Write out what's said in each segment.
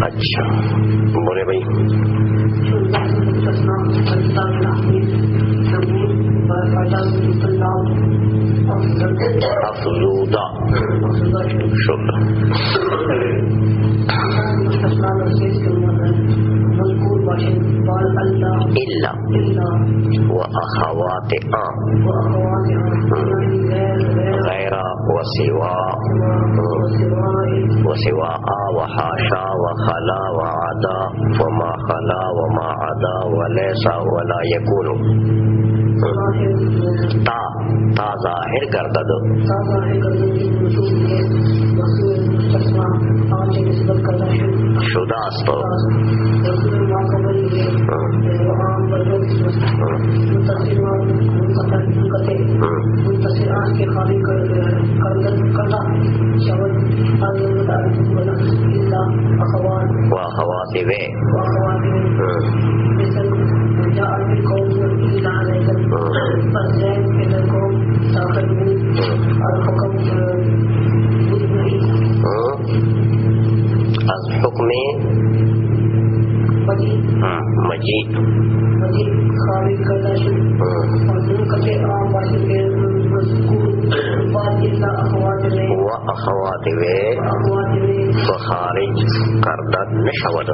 اچھا بولے بھائی. افزودہ شکر الا واخوات غیر وسوا وحاشا وخلا وعدا وما خلا وما عدا وليس ولا يكون. تا ظاہر کردہ دو شدہ است واخوات وے از حکم مجید خارج کرنا و اخوات وے فخارج کردہ نشود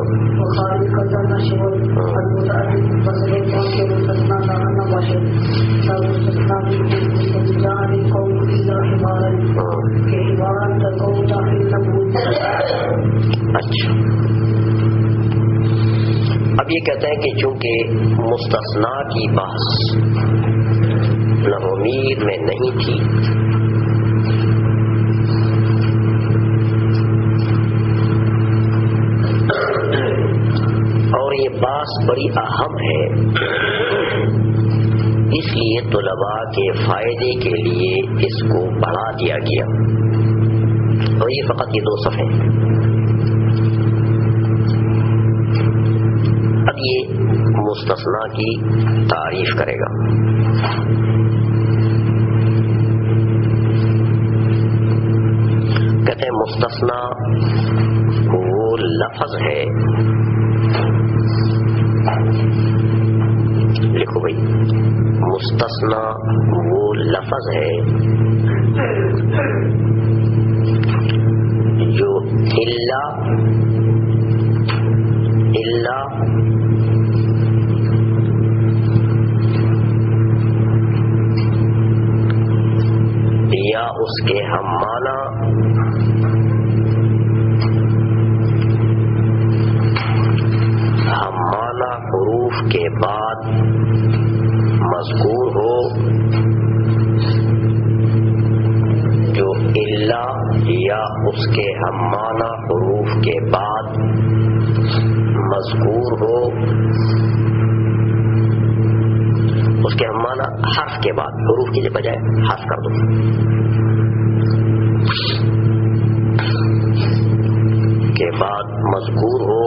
اچھا. اب یہ کہتے ہیں کہ چونکہ مستثنیٰ کی بحث نومید میں نہیں تھی اور یہ بحث بڑی اہم ہے، اس لیے طلباء کے فائدے کے لیے اس کو بڑھا دیا گیا. اور یہ فقط یہ 2 صفحے. اب یہ مستثنیٰ کی تعریف کرے گا. کہتے ہیں مستثنیٰ وہ لفظ ہے، لکھو بھائی، مستثنیٰ وہ لفظ ہے جو الا یا اس کے ہم معنی حروف کے بعد مذکور ہو، جو الا یا اس کے ہم معنی حروف کے بعد مذکور ہو، اس کے ہم معنی حرف کے بعد، حروف کی بجائے حرف کر دو، کے بعد مذکور ہو،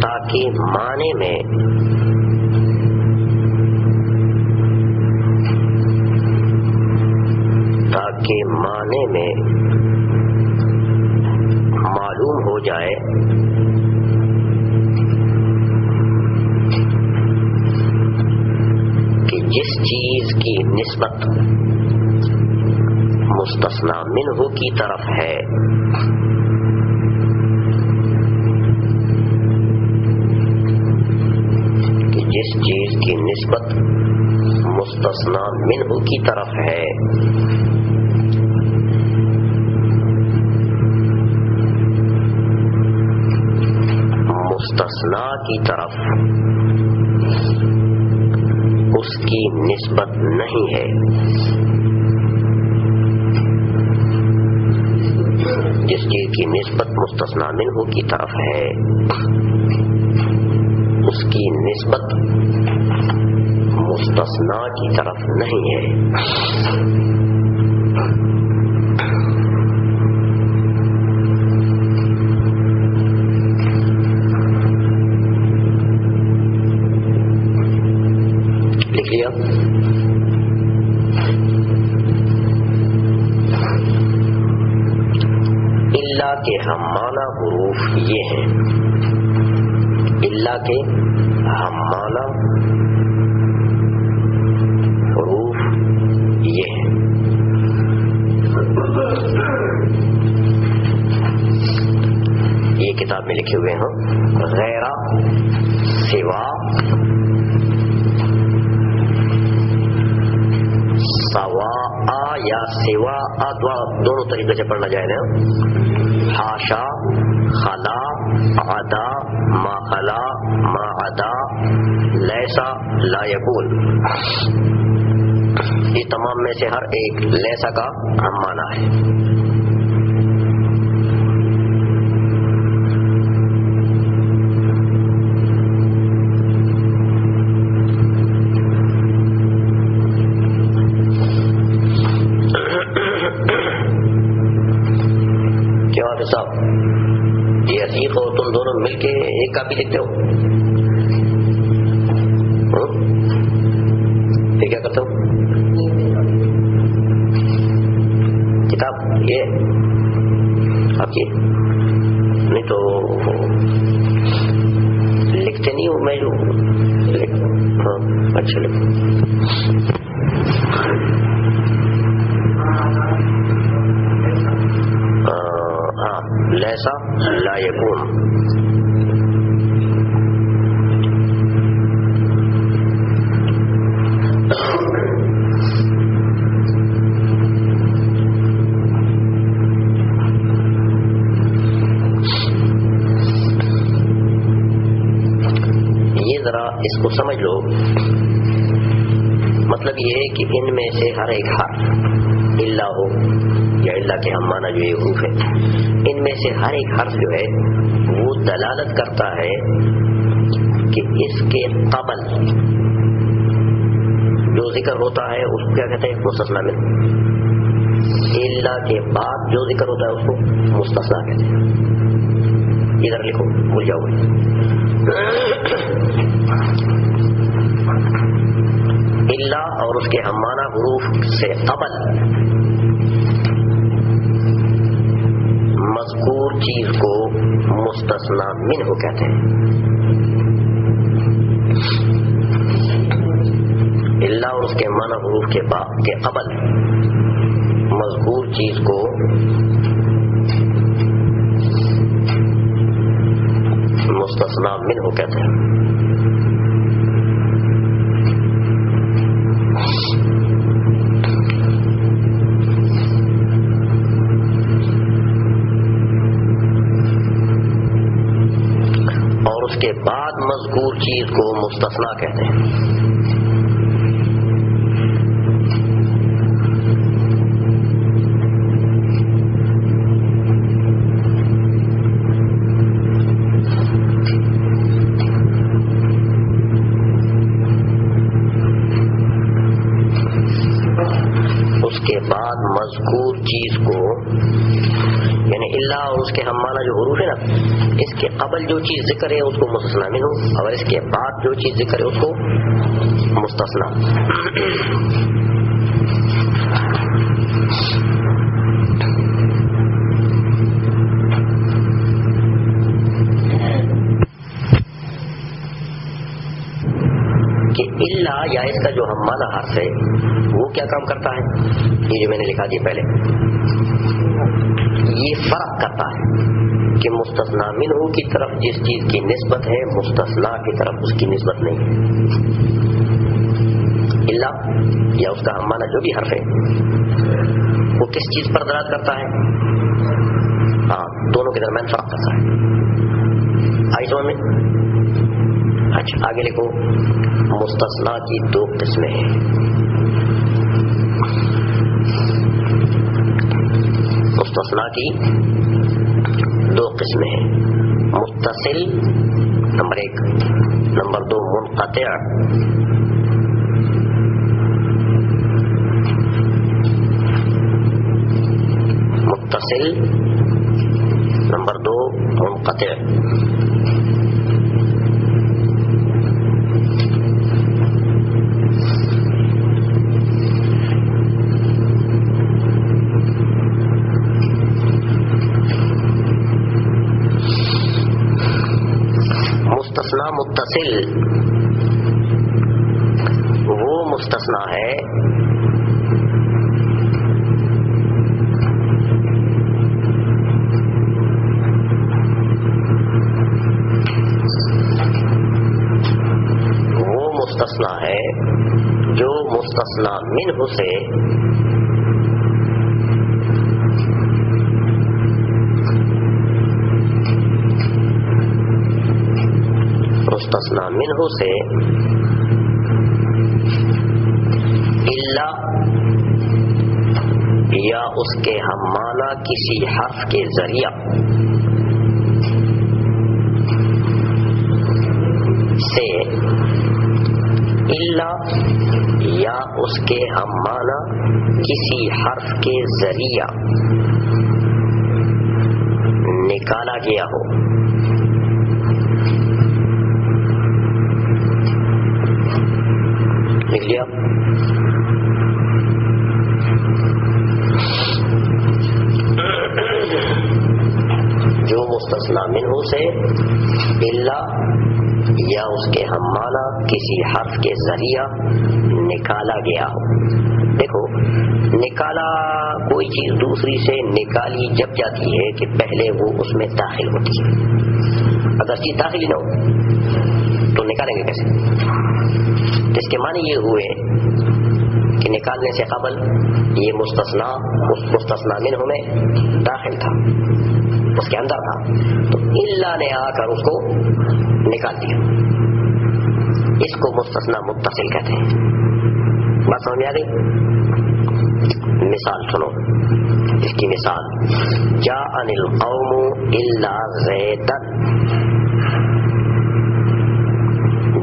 تاکہ معنی میں معلوم ہو جائے کہ جس چیز کی نسبت مستثنی منہ کی طرف ہے جس چیز کی نسبت مستثنی منہ کی طرف ہے مستثنی کی طرف اس کی نسبت نہیں ہے. جس چیز کی نسبت مستثنی منہ کی طرف ہے اس کی نسبت مستثنی کی طرف نہیں ہے. دیا. الا کے ہم معنی حروف یہ ہیں، الا کے ہم معنی حروف یہ ہیں. یہ کتاب میں لکھے ہوئے ہیں، غیر، سوا، سوا یا سوا دونوں طریقے سے پڑھنا جائے نا. حاشا، خلا، عدا، ما خلا، ما عدا، لیسا، لا یکون، یہ تمام میں سے ہر ایک لیسا کا ہم معنی ہے. صاحب یہ عتیق اور تم دونوں مل کے ایک کاپی لکھتے ہو، یہ کیا کرتے ہو؟ کتاب یہ آپ کی نہیں تو لکھتے نہیں ہو، میں جو ہاں اچھا لکھو. لیسا لا یکون، یہ ذرا اس کو سمجھ لو. مطلب یہ ہے کہ ان میں سے ہر ایک حرف الا ہو یا اللہ کے ہم معنی جو یہ حروف ہے، ان میں سے ہر ایک حرف جو ہے وہ دلالت کرتا ہے کہ اس کے قبل جو ذکر ہوتا ہے اس کو کیا کہتے ہیں؟ مستثنی من. اللہ کے بعد جو ذکر ہوتا ہے اس کو مستثنی کہتے ہیں. ادھر لکھو، بھول جاؤ گے. اللہ اور اس کے ہم معنی حروف سے قبل مذکور چیز کو مستثنی منہ کہتے ہیں. اللہ اور اس کے معنی حروف کے قبل مذکور چیز کو مستثنی منہ کہتے ہیں. اس کے بعد مذکور چیز کو مستثنی کہتے ہیں. اس کے بعد مذکور چیز کو یعنی اللہ اور اس کے ہم معنی جو حروف ہے نا، اس کے قبل جو چیز ذکر ہے اس کو مستثنی منہ، اور اس کے بعد جو چیز ذکر ہے اس کو مستثنی. کہ اللہ یا اس کا جو ہم معنی حرف ہے وہ کیا کام کرتا ہے؟ یہ جو میں نے لکھا دیا پہلے، یہ فرق کرتا ہے کہ مستثنی منہ کی طرف جس چیز کی نسبت ہے مستثنی کی طرف اس کی نسبت نہیں ہے. اللہ یا اس کا ہم معنی جو بھی حرف ہے وہ کس چیز پر دلالت کرتا ہے؟ ہاں، دونوں کے درمیان فرق کرتا ہے. آئی سمجھ میں؟ اچھا آگے لکھو. مستثنی کی دو قسمیں ہیں. مستثنی کی دو قسمیں ہیں. متصل نمبر 1، نمبر 2 منقطع. متصل نمبر 2 منقطع. مستثنا متصل وہ مستثنا ہے جو مستثنا منہ سے الا یا اس کے ہم معنی کسی حرف کے ذریعہ سے الا یا اس کے ہم معنی کسی حرف کے ذریعہ نکالا گیا ہو لکھ لیا جو مستثنا منہ سے الا یا اس کے ہم معنی کسی حرف کے ذریعہ نکالا گیا ہو. دیکھو نکالا کوئی چیز دوسری سے نکالی جب جاتی ہے کہ پہلے وہ اس میں داخل ہوتی ہے. اگر چیز داخل ہی نہ ہو تو نکالیں گے کیسے؟ اس کے معنی یہ ہوئے کہ نکالنے سے قبل یہ مستثنا اس مستثنا منہ میں داخل تھا، اس کے اندر تھا، تو الا نے آ کر اس کو نکال دیا. اس کو مستثنا متصل کہتے ہیں. بات سمجھ میں آ گئی؟ مثال سنو، اس کی مثال جاء القوم الا زیدا،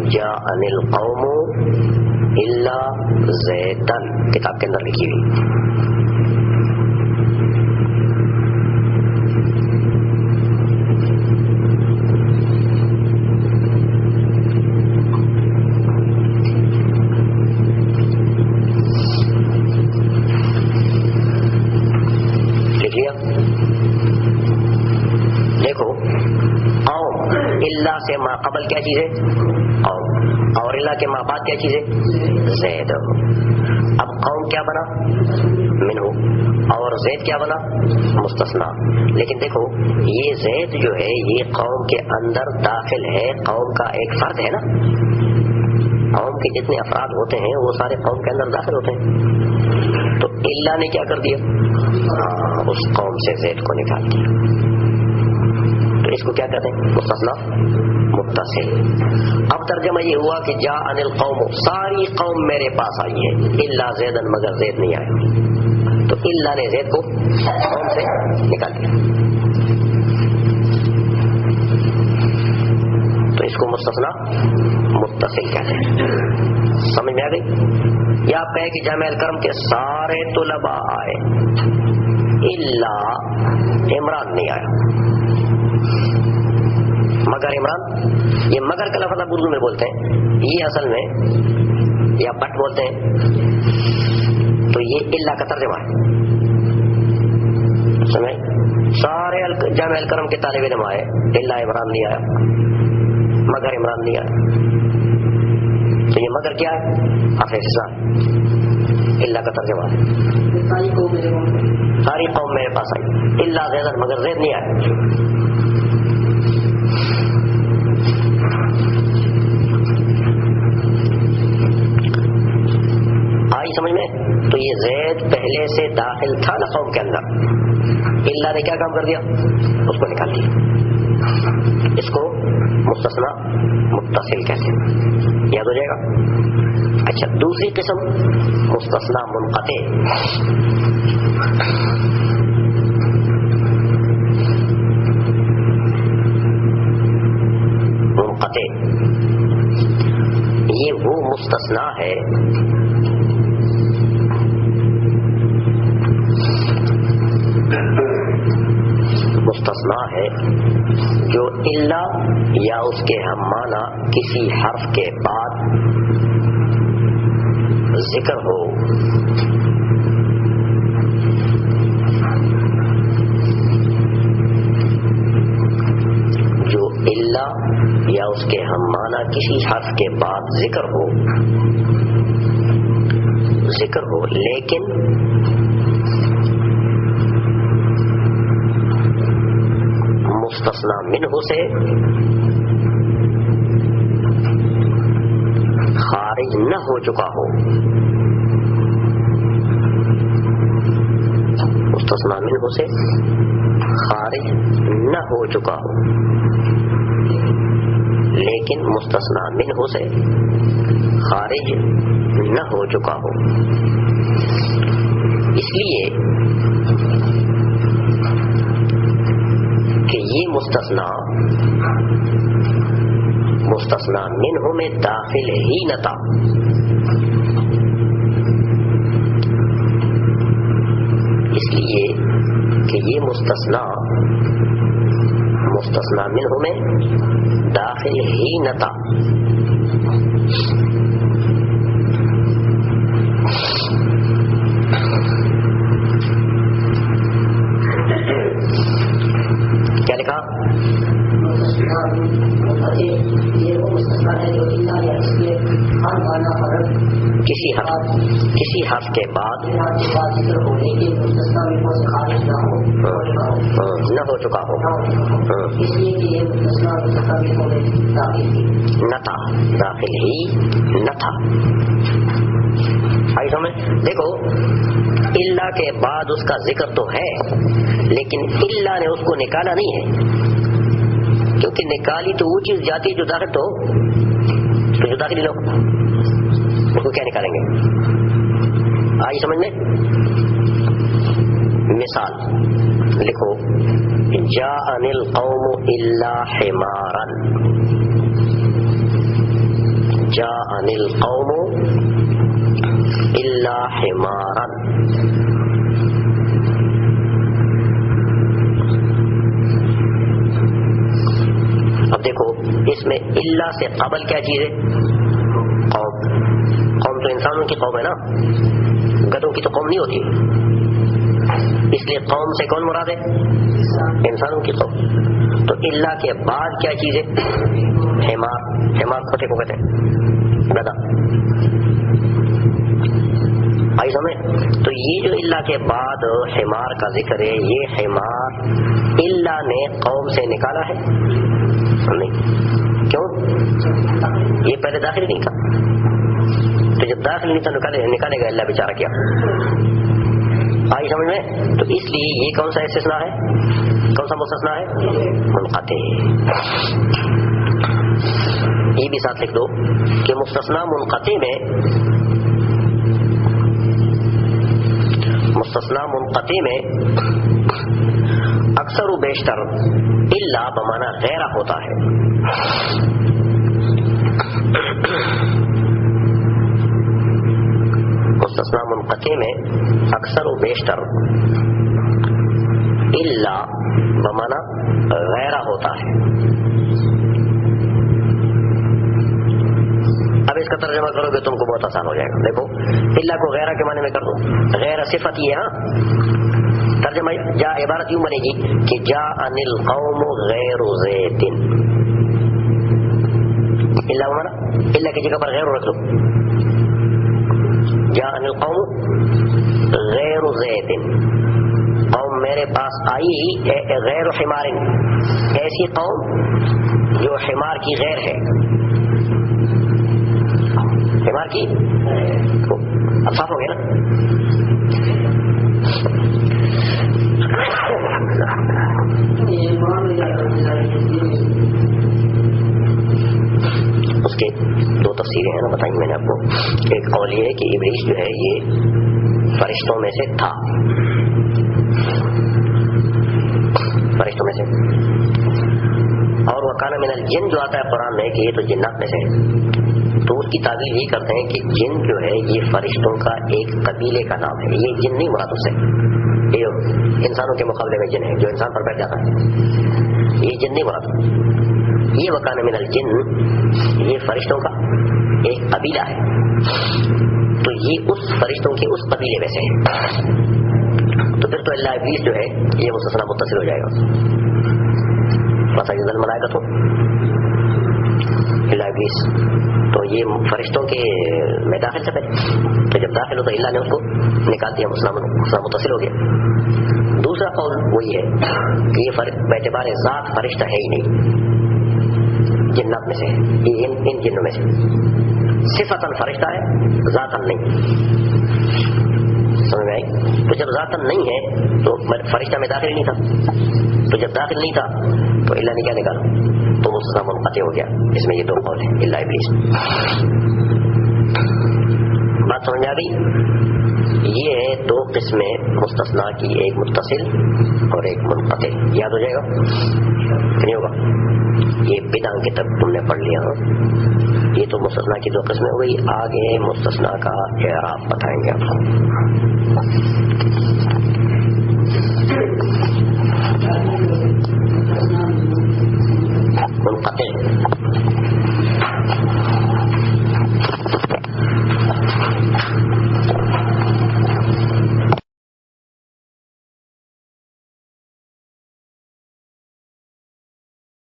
جاء القوم الا زیدا کتاب کے اندر لکھی ہوئی. دیکھو قوم الا سے ما قبل کیا چیز ہے؟ قوم، اور الا کے ما بعد کیا چیز ہے؟ زید. اب قوم کیا بنا؟ منہ، اور زید کیا بنا؟ مستثنا. لیکن دیکھو یہ زید جو ہے یہ قوم کے اندر داخل ہے، قوم کا ایک فرد ہے نا. قوم کے جتنے افراد ہوتے ہیں وہ سارے قوم کے اندر داخل ہوتے ہیں. تو الا نے کیا کر دیا؟ اس قوم سے زید کو نکال دیا. تو اس کو کیا کہتے ہیں؟ مستثنا متصل. اب ترجمہ یہ ہوا کہ جاء القوم، ساری قوم میرے پاس آئی ہے، الا زیدا مگر زید نہیں آیا. تو الا نے زید کو قوم سے نکال دیا. تو اس کو مستثنا متصل کہتے ہیں. سمجھ میں آ گئی؟ یا آپ کہیں کہ جامع الکرم کے سارے طلباء آئے الا عمران نہیں آیا، مگر عمران. یہ مگر کا لفظ اردو میں بولتے ہیں، یہ اصل میں یا بٹ بولتے ہیں، تو یہ الا کا ترجمہ ہے. سمجھ؟ سارے جامع الکرم کے طالب علم آئے الا عمران نہیں آیا، مگر عمران نہیں آیا. تو یہ مگر کیا ہے؟ حفظہ الا کا ترجمہ ہے. ساری قوم میرے پاس آئی الا زید مگر زید نہیں آیا. آئی سمجھ میں؟ تو یہ زید پہلے سے داخل تھا نا قوم کے اندر، الا نے کیا کام کر دیا؟ اس کو نکال دیا. اس کو مستثنا متصل کہتے ہیں. یاد ہو جائے گا. اچھا دوسری قسم مستثنا منقطع. منقطع یہ وہ مستثنا ہے جو الا یا اس کے ہم معنی کسی حرف کے بعد ذکر ہو جو الا الا یا اس کے ہم معنی کسی حرف کے بعد ذکر ہو لیکن مستثنی منہ سے خارج نہ ہو چکا ہو، مستثنی منہ سے خارج نہ ہو چکا ہو لیکن مستثنی منہ سے خارج نہ ہو چکا ہو، اس لیے کہ یہ مستثنی منہ میں داخل ہی نہ تھا، اس لیے کہ یہ مستثنی منہ میں داخل ہی نہ تھا۔ کیا لکھا؟ کسی حرف کے بعد نہ ہو چکا ہو، نہ تھا، داخل ہی نہ تھا۔ آئی سمجھ؟ دیکھو الا کے بعد اس کا ذکر تو ہے لیکن الا نے اس کو نکالا نہیں ہے، کیونکہ نکالی تو وہ چیز جاتی جو داخل تو جو داخلی لوگ اس کو کیا نکالیں گے؟ آئی سمجھ میں؟ مثال لکھو، جاءنی القوم الا حمارا، جاءنی القوم الا حمارا، اب دیکھو اس میں الا سے قبل کیا چیز ہے؟ قوم تو انسانوں کی قوم ہے نا، گدوں کی تو قوم نہیں ہوتی، اس لیے قوم سے کون مراد ہے؟ انسانوں کی قوم۔ تو الا کے بعد کیا چیز ہے؟ حمار، حمار کھوٹے کو کہتے ہیں، گدھا۔ آئی سمجھ؟ تو یہ جو الا کے بعد حمار کا ذکر ہے، یہ حمار الا نے قوم سے نکالا ہے نہیں، کیوں؟ یہ پہلے داخل نہیں تھا، تو جب داخل نہیں تھا نکالے گا اللہ بیچارہ کیا؟ آئی سمجھ میں؟ تو اس لیے یہ کون سا استثناء ہے؟ کون سا مستثنیٰ ہے؟ منقطع۔ یہ بھی ساتھ لکھ دو کہ مستثنیٰ منقطع میں اکثر و بیشتر الا بمعنی غیرہ ہوتا ہے، مستثنیٰ منقطع میں اکثر و بیشتر الا بمعنی غیرہ ہوتا ہے۔ اب اس کا ترجمہ کرو گے تم کو بہت آسان ہو جائے گا۔ دیکھو الا کو غیرہ کے معنی میں کر دو، غیر صفت یہ، ہاں ترجمہ جا عبارت یوں بنے گی کہ جاءنی القوم غیر زید، الا بمعنی الا کی جگہ پر غیر رکھ دو، جاءنی القوم غیر زید، قوم میرے پاس آئی غیر حمار، ایسی قوم جو حمار کی غیر ہے، حمار کی اب صاف ہو گیا نا؟ اس کے دو تفسیریں ہیں نا بتائیں میں نے آپ کو۔ ایک قول یہ ہے کہ ابلیس جو ہے یہ فرشتوں میں سے تھا، فرشتوں میں سے، اور وکان من الجن جو آتا ہے قرآن میں کہ یہ تو جنات میں سے ہے، تو اس کی تعبیر یہ کرتے ہیں کہ جن جو ہے یہ فرشتوں کا ایک قبیلے کا نام ہے، یہ جن نہیں مراد اس سے، یہ انسانوں کے مقابلے میں جن ہے جو انسان پر بیٹھ جاتا ہے، یہ جن نہیں مراد، یہ وکان من الجن یہ فرشتوں کا ایک قبیلہ ہے، تو یہ اس فرشتوں کے اس قبیلے میں سے ہے، تو پھر تو اللہ ابلیس جو ہے یہ مستثنیٰ متصل ہو جائے گا، فسجد الملائکۃ الا ابلیس. تو یہ فرشتوں کے میں داخل سے پہلے، تو جب داخل ہو تو اللہ نے اس کو نکال دیا، مسئلہ متصل ہو گیا. دوسرا قول وہی ہے کہ یہ باعتبار ذات فرشتہ ہے ہی نہیں، جنات میں سے ان جنوں میں سے صفتاً فرشتہ ہے، ذاتاً نہیں. سمجھ میں آئی؟ تو جب ذاتاً نہیں ہے تو فرشتہ میں داخل نہیں تھا، تو جب داخل نہیں تھا تو اللہ نے کیا نکالا، تو مستثنا منقطع ہو گیا. اس میں یہ دو قول ہیں الا ابلیس. بات سمجھ آ گئی؟ یہ ہے دو قسمیں مستثنا کی، ایک متصل اور ایک منقطع. یاد ہو جائے گا نہیں ہوگا؟ یہ بنا کے تب تم نے پڑھ لیا. یہ تو مستثنا کی دو قسمیں ہو گئی. آگے مستثنا کا اعراب بتائیں گے آپ کو. منقطع